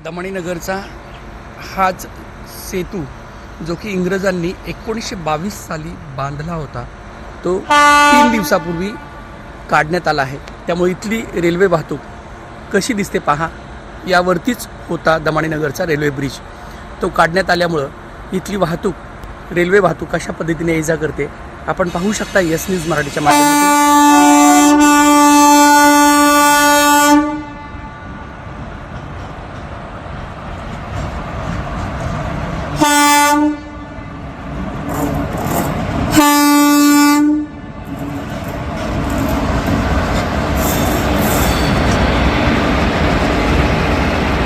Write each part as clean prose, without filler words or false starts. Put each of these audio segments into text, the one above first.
दमणीनगरचा हाच सेतू जो की इंग्रजांनी 1922 साली बांधला होता तो 3 दिवसापूर्वी काढण्यात आला आहे. त्यामुळे इथली रेल्वे वाहतूक कशी दिसते पहा. यावरतीच होता दमणीनगरचा रेल्वे ब्रिज. तो काढण्यात आल्यामुळं इथली वाहतूक रेल्वे वाहतूक कशा पद्धतीने ये जा करते आपण पाहू शकता यस न्यूज मराठीच्या माध्यमातून.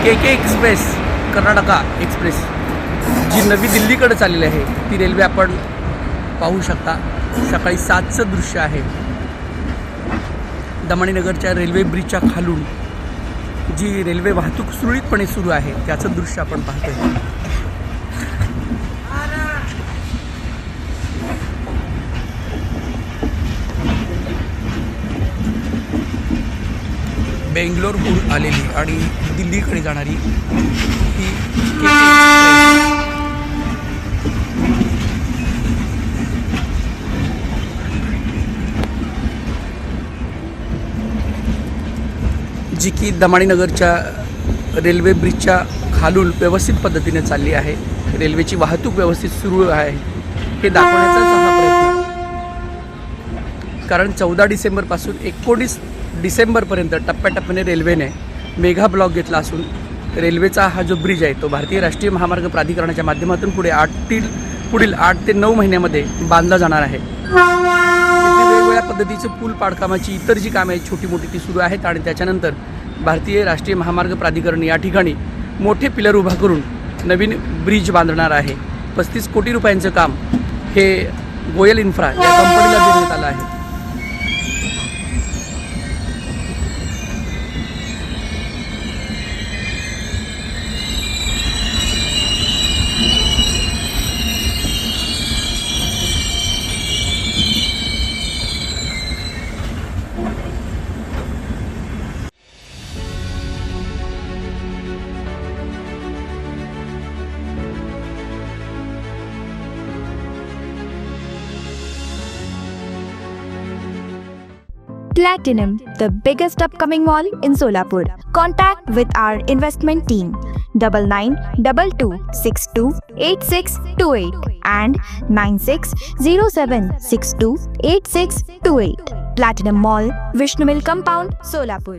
KK एक्सप्रेस कर्नाटका एक्सप्रेस जी नवी दिल्लीकडे चाललेली आहे ती रेल्वे आपण पाहू शकता. सकाळी 7चं दृश्य आहे. दमणीनगरच्या रेल्वे ब्रिजच्या खालून जी रेल्वे वाहतूक सुरळीतपणे सुरू आहे त्याचं दृश्य आपण पाहतोय. बेंगलोरहून आलेली आणि दिल्लीकडे जाणारी ही KK जी की दमणीनगरच्या रेल्वे ब्रिजच्या खालून व्यवस्थित पद्धतीने चालली आहे. रेल्वेची वाहतूक व्यवस्थित सुरू आहे हे दाखवण्याचाच हा प्रयत्न. कारण 14 डिसेंबरपासून 19 डिसेंबरपर्यंत टप्प्याटप्प्याने रेल्वेने मेगा ब्लॉक घेतला असून रेल्वेचा हा जो ब्रिज आहे तो भारतीय राष्ट्रीय महामार्ग प्राधिकरणाच्या माध्यमातून पुढील 8 ते 9 महिन्यामध्ये बांधला जाणार आहे. वेगवेगळ्या पद्धतीचं पूल पाडकामाची इतर जी कामे आहेत छोटी मोठी ती सुरू आहेत आणि त्याच्यानंतर भारतीय राष्ट्रीय महामार्ग प्राधिकरण या ठिकाणी मोठे पिलर उभा करून नवीन ब्रिज बांधणार आहे. 35 कोटी रुपयांचं काम हे गोयल इन्फ्रा या कंपनीला देण्यात आलं आहे. Platinum, the biggest upcoming mall in Solapur. Contact with our investment team 9922628628 and 9607628628. Platinum Mall, Vishnu Mill Compound, Solapur.